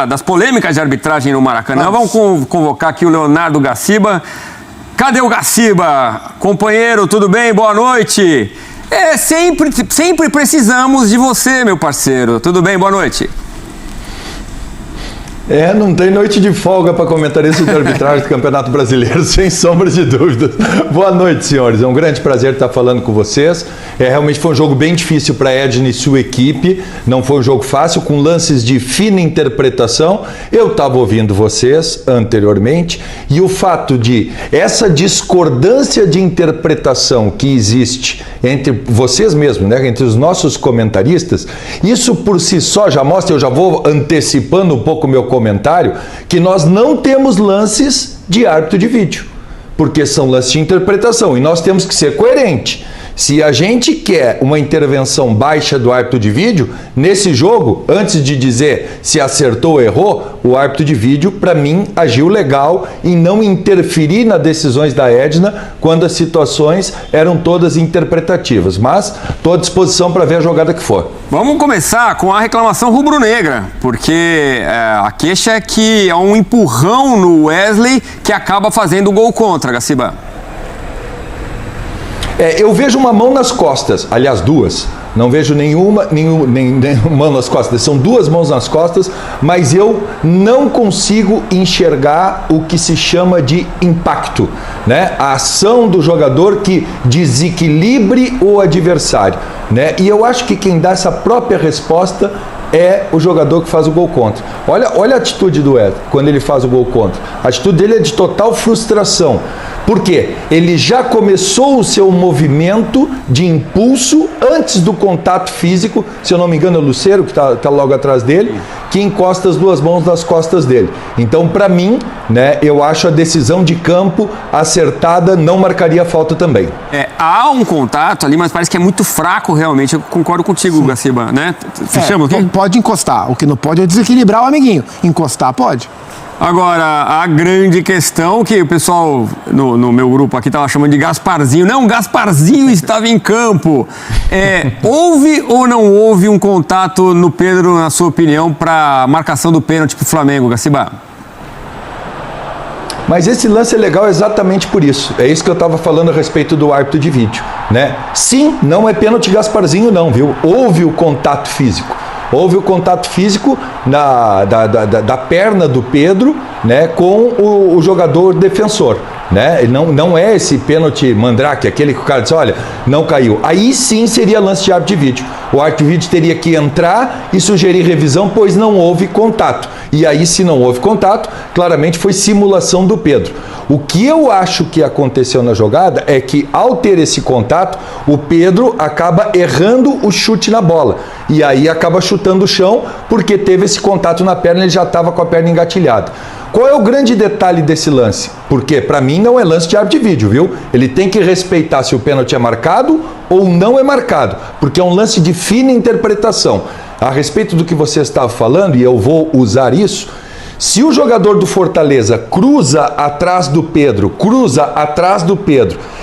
Das polêmicas de arbitragem no Maracanã. Vamos convocar aqui o Leonardo Gaciba. Cadê o Gaciba? Companheiro, tudo bem? Boa noite. Sempre precisamos de você, meu parceiro. Tudo bem? Boa noite. Não tem noite de folga para comentarista de arbitragem do Campeonato Brasileiro, sem sombra de dúvidas. Boa noite, senhores. É um grande prazer estar falando com vocês. Realmente foi um jogo bem difícil para a Edna e sua equipe. Não foi um jogo fácil, com lances de fina interpretação. Eu estava ouvindo vocês anteriormente e o fato de essa discordância de interpretação que existe entre vocês mesmos, né, entre os nossos comentaristas, isso por si só já mostra, eu já vou antecipando um pouco o meu comentário, que nós não temos lances de árbitro de vídeo, porque são lances de interpretação e nós temos que ser coerentes. Se a gente quer uma intervenção baixa do árbitro de vídeo, nesse jogo, antes de dizer se acertou ou errou, o árbitro de vídeo, para mim, agiu legal em não interferir nas decisões da Edna quando as situações eram todas interpretativas. Mas estou à disposição para ver a jogada que for. Vamos começar com a reclamação rubro-negra, porque a queixa é que é um empurrão no Wesley que acaba fazendo o gol contra, Gaciba. Eu vejo uma mão nas costas, aliás, duas. Não vejo nenhuma mão nas costas. São duas mãos nas costas, mas eu não consigo enxergar o que se chama de impacto, né? A ação do jogador que desequilibre o adversário, né? E eu acho que quem dá essa própria resposta é o jogador que faz o gol contra. Olha a atitude do Ed quando ele faz o gol contra. A atitude dele é de total frustração. Por quê? Ele já começou o seu movimento de impulso antes do contato físico, se eu não me engano é o Lucero, que está logo atrás dele, que encosta as duas mãos nas costas dele. Então, para mim, né, eu acho a decisão de campo acertada, não marcaria falta também. Há um contato ali, mas parece que é muito fraco realmente. Eu concordo contigo, Gaciba, né? Fechamos aqui? Pode encostar. O que não pode é desequilibrar o amiguinho. Encostar pode. Agora, a grande questão que o pessoal no meu grupo aqui estava chamando de Gasparzinho. Não, Gasparzinho estava em campo. Houve ou não houve um contato no Pedro, na sua opinião, para a marcação do pênalti para o Flamengo, Gaciba? Mas esse lance é legal exatamente por isso. É isso que eu estava falando a respeito do árbitro de vídeo, né? Sim, não é pênalti Gasparzinho não, viu? Houve o contato físico. Houve o contato físico da perna do Pedro, né, com o jogador defensor, né? Não é esse pênalti mandrake, aquele que o cara diz, olha, não caiu. Aí sim seria lance de árbitro de vídeo. O árbitro de vídeo teria que entrar e sugerir revisão, pois não houve contato. E aí, se não houve contato, claramente foi simulação do Pedro. O que eu acho que aconteceu na jogada é que, ao ter esse contato, o Pedro acaba errando o chute na bola. E aí acaba chutando o chão, porque teve esse contato na perna, ele já estava com a perna engatilhada. Qual é o grande detalhe desse lance? Porque, para mim, não é lance de árbitro de vídeo, viu? Ele tem que respeitar se o pênalti é marcado ou não é marcado, porque é um lance de fina interpretação. A respeito do que você estava falando, e eu vou usar isso, se o jogador do Fortaleza cruza atrás do Pedro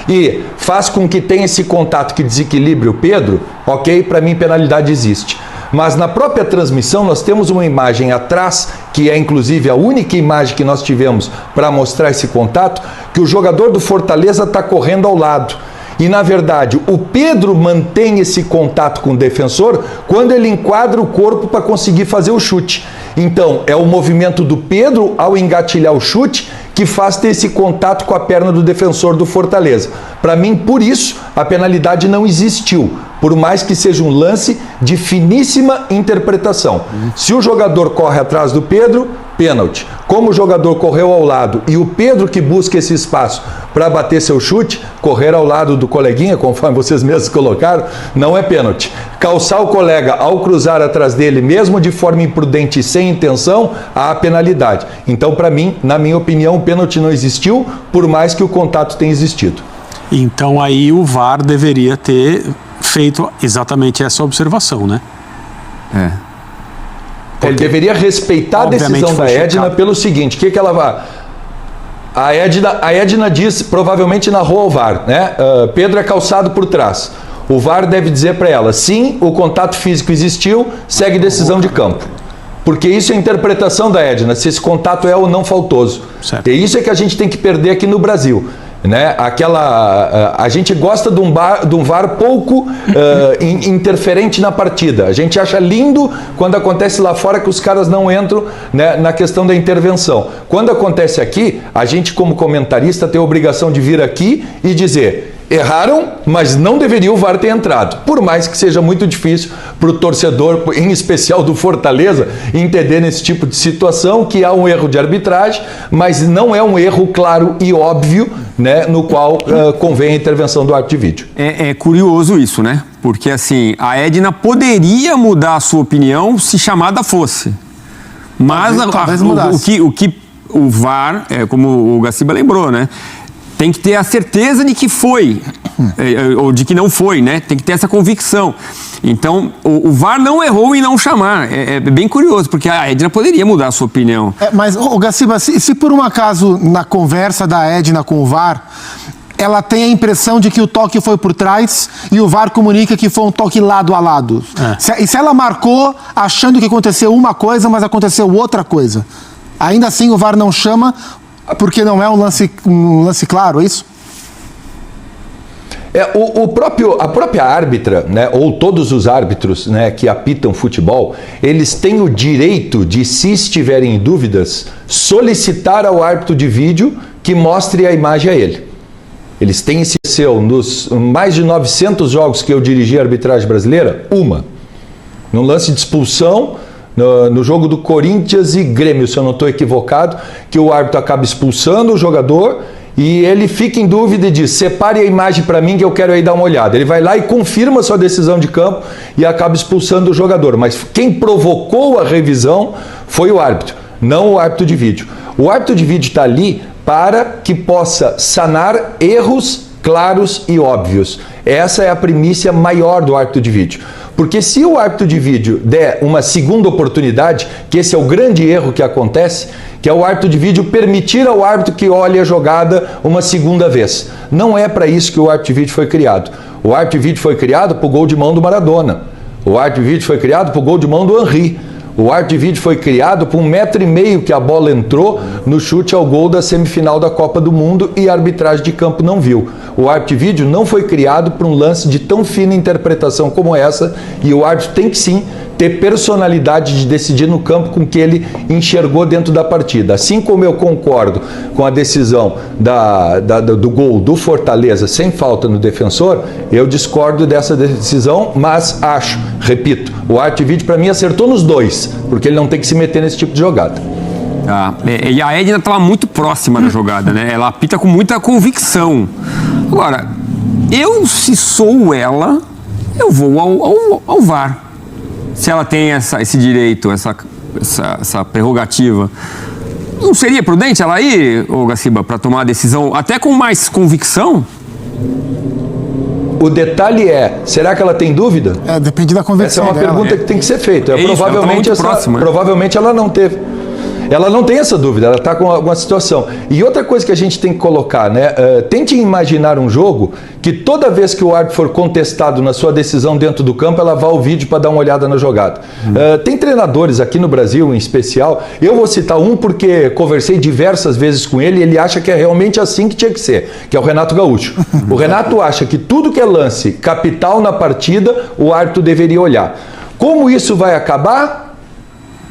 e faz com que tenha esse contato que desequilibre o Pedro, ok, para mim penalidade existe. Mas na própria transmissão nós temos uma imagem atrás, que é inclusive a única imagem que nós tivemos para mostrar esse contato, que o jogador do Fortaleza está correndo ao lado. E, na verdade, o Pedro mantém esse contato com o defensor quando ele enquadra o corpo para conseguir fazer o chute. Então, é o movimento do Pedro ao engatilhar o chute que faz ter esse contato com a perna do defensor do Fortaleza. Para mim, por isso, a penalidade não existiu, por mais que seja um lance de finíssima interpretação. Se o jogador corre atrás do Pedro, pênalti. Como o jogador correu ao lado e o Pedro que busca esse espaço para bater seu chute, correr ao lado do coleguinha, conforme vocês mesmos colocaram, não é pênalti. Calçar o colega ao cruzar atrás dele, mesmo de forma imprudente e sem intenção, há penalidade. Então, para mim, na minha opinião, o pênalti não existiu, por mais que o contato tenha existido. Então, aí o VAR deveria ter feito exatamente essa observação, né? Ele deveria respeitar a decisão da Edna pelo seguinte, o que ela vai... A Edna diz, provavelmente narrou ao VAR, né? Pedro é calçado por trás. O VAR deve dizer para ela, sim, o contato físico existiu, segue decisão de campo. Porque isso é a interpretação da Edna, se esse contato é ou não faltoso. Certo. E isso é que a gente tem que perder aqui no Brasil. Né? A gente gosta de um VAR pouco interferente na partida. A gente acha lindo quando acontece lá fora que os caras não entram, né, na questão da intervenção. Quando acontece aqui, a gente como comentarista tem a obrigação de vir aqui e dizer: erraram, mas não deveria o VAR ter entrado. Por mais que seja muito difícil para o torcedor, em especial do Fortaleza, entender nesse tipo de situação que há um erro de arbitragem, mas não é um erro claro e óbvio, né, no qual convém a intervenção do árbitro de vídeo. É curioso isso, né? Porque assim, a Edna poderia mudar a sua opinião se chamada fosse. Mas talvez mudasse. O VAR, como o Gaciba lembrou, né? Tem que ter a certeza de que foi, ou de que não foi, né? Tem que ter essa convicção. Então, o VAR não errou em não chamar. É bem curioso, porque a Edna poderia mudar a sua opinião. Mas, Gaciba, se por um acaso, na conversa da Edna com o VAR, ela tem a impressão de que o toque foi por trás e o VAR comunica que foi um toque lado a lado. E se ela marcou achando que aconteceu uma coisa, mas aconteceu outra coisa, ainda assim o VAR não chama porque não é um lance claro, é isso? A própria árbitra, né, ou todos os árbitros, né, que apitam futebol, eles têm o direito de, se estiverem em dúvidas, solicitar ao árbitro de vídeo que mostre a imagem a ele. Eles têm esse seu, nos mais de 900 jogos que eu dirigi a arbitragem brasileira, num lance de expulsão, no jogo do Corinthians e Grêmio, se eu não estou equivocado, que o árbitro acaba expulsando o jogador e ele fica em dúvida e diz: separe a imagem para mim que eu quero aí dar uma olhada. Ele vai lá e confirma sua decisão de campo e acaba expulsando o jogador. Mas quem provocou a revisão foi o árbitro, não o árbitro de vídeo. O árbitro de vídeo está ali para que possa sanar erros claros e óbvios. Essa é a primícia maior do árbitro de vídeo. Porque se o árbitro de vídeo der uma segunda oportunidade, que esse é o grande erro que acontece, que é o árbitro de vídeo permitir ao árbitro que olhe a jogada uma segunda vez. Não é para isso que o árbitro de vídeo foi criado. O árbitro de vídeo foi criado para o gol de mão do Maradona. O árbitro de vídeo foi criado para o gol de mão do Henry. O árbitro de vídeo foi criado por 1,5 metro que a bola entrou no chute ao gol da semifinal da Copa do Mundo e a arbitragem de campo não viu. O árbitro de vídeo não foi criado para um lance de tão fina interpretação como essa, e o árbitro tem que sim ter personalidade de decidir no campo com o que ele enxergou dentro da partida. Assim como eu concordo com a decisão do gol do Fortaleza sem falta no defensor, eu discordo dessa decisão, mas acho, repito, o árbitro de vídeo para mim acertou nos dois, porque ele não tem que se meter nesse tipo de jogada. E a Edna estava muito próxima da jogada, né? Ela apita com muita convicção. Agora, se sou ela, eu vou ao VAR. Se ela tem esse direito, essa prerrogativa, não seria prudente ela ir, Gaciba, para tomar a decisão até com mais convicção? O detalhe será que ela tem dúvida? Depende da convicção. Essa é uma pergunta que tem que ser feita. Provavelmente ela não teve. Ela não tem essa dúvida, ela está com alguma situação. E outra coisa que a gente tem que colocar, né? Tente imaginar um jogo que toda vez que o árbitro for contestado na sua decisão dentro do campo, ela vá ao vídeo para dar uma olhada na jogada. Tem treinadores aqui no Brasil, em especial, eu vou citar um porque conversei diversas vezes com ele e ele acha que é realmente assim que tinha que ser, que é o Renato Gaúcho. O Renato acha que tudo que é lance capital na partida, o árbitro deveria olhar. Como isso vai acabar?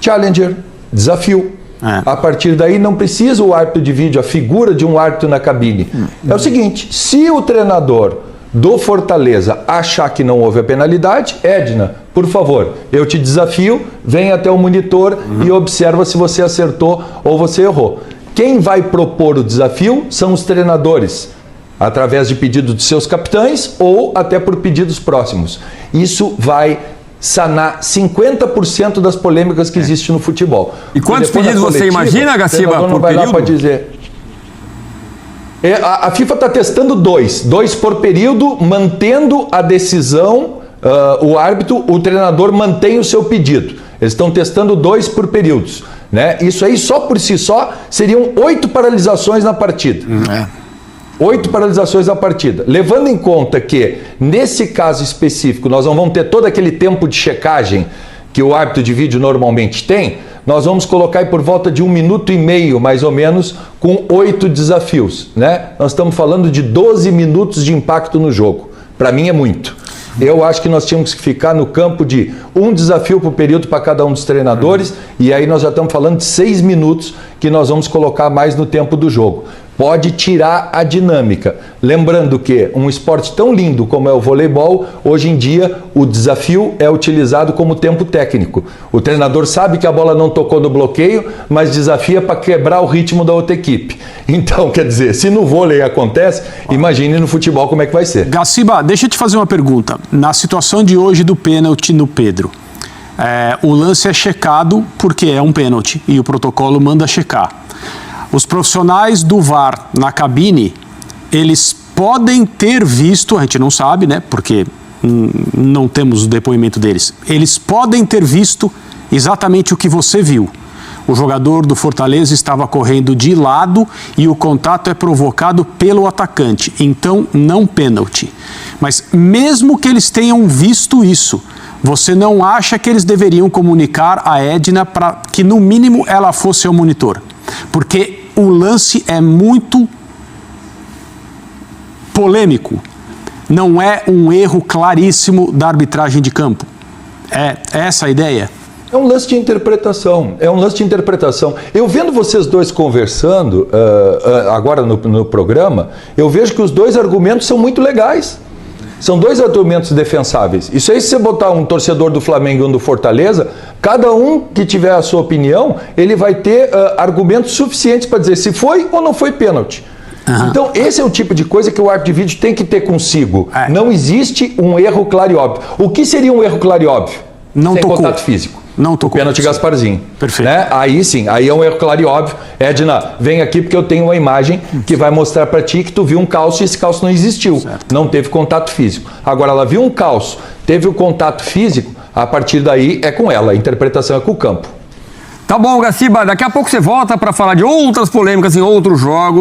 Challenger, desafio. A partir daí não precisa o árbitro de vídeo, a figura de um árbitro na cabine. É o seguinte, se o treinador do Fortaleza achar que não houve a penalidade, Edna, por favor, eu te desafio, vem até o monitor e observa se você acertou ou você errou. Quem vai propor o desafio são os treinadores, através de pedido de seus capitães ou até por pedidos próximos. Isso vai sanar 50% das polêmicas que existem no futebol. E quantos pedidos você imagina, Gaciba, por período? Dizer. A FIFA está testando dois por período, mantendo a decisão, o árbitro, o treinador mantém o seu pedido. Eles estão testando 2 por períodos. Né? Isso aí, só por si só, seriam 8 paralisações na partida. 8 paralisações na partida. Levando em conta que, nesse caso específico, nós não vamos ter todo aquele tempo de checagem que o árbitro de vídeo normalmente tem, nós vamos colocar aí por volta de 1 minuto e meio, mais ou menos, com 8 desafios, né? Nós estamos falando de 12 minutos de impacto no jogo. Para mim é muito. Eu acho que nós tínhamos que ficar no campo de um desafio por período para cada um dos treinadores, e aí nós já estamos falando de 6 minutos que nós vamos colocar mais no tempo do jogo. Pode tirar a dinâmica. Lembrando que um esporte tão lindo como é o voleibol, hoje em dia o desafio é utilizado como tempo técnico. O treinador sabe que a bola não tocou no bloqueio, mas desafia para quebrar o ritmo da outra equipe. Então, quer dizer, se no vôlei acontece, imagine no futebol como é que vai ser. Gaciba, deixa eu te fazer uma pergunta. Na situação de hoje do pênalti no Pedro, o lance é checado porque é um pênalti e o protocolo manda checar. Os profissionais do VAR na cabine, eles podem ter visto, a gente não sabe, né, porque não temos o depoimento deles, eles podem ter visto exatamente o que você viu. O jogador do Fortaleza estava correndo de lado e o contato é provocado pelo atacante, então não pênalti. Mas mesmo que eles tenham visto isso, você não acha que eles deveriam comunicar a Edna para que no mínimo ela fosse ao monitor? Porque o lance é muito polêmico. Não é um erro claríssimo da arbitragem de campo. É essa a ideia? É um lance de interpretação. É um lance de interpretação. Eu vendo vocês dois conversando agora no programa, eu vejo que os dois argumentos são muito legais. São dois argumentos defensáveis. Isso aí, se você botar um torcedor do Flamengo e um do Fortaleza, cada um que tiver a sua opinião, ele vai ter argumentos suficientes para dizer se foi ou não foi pênalti. Uhum. Então, esse é o tipo de coisa que o árbitro de vídeo tem que ter consigo. Não existe um erro claro e óbvio. O que seria um erro claro e óbvio? Não sem tocou. Contato físico. Não tocou. O pênalti Gasparzinho. Perfeito. Né? Aí sim, aí é um erro claro e óbvio. Edna, vem aqui porque eu tenho uma imagem que vai mostrar para ti que tu viu um calço e esse calço não existiu. Certo. Não teve contato físico. Agora, ela viu um calço, teve o contato físico, a partir daí é com ela. A interpretação é com o campo. Tá bom, Gaciba. Daqui a pouco você volta para falar de outras polêmicas em outros jogos.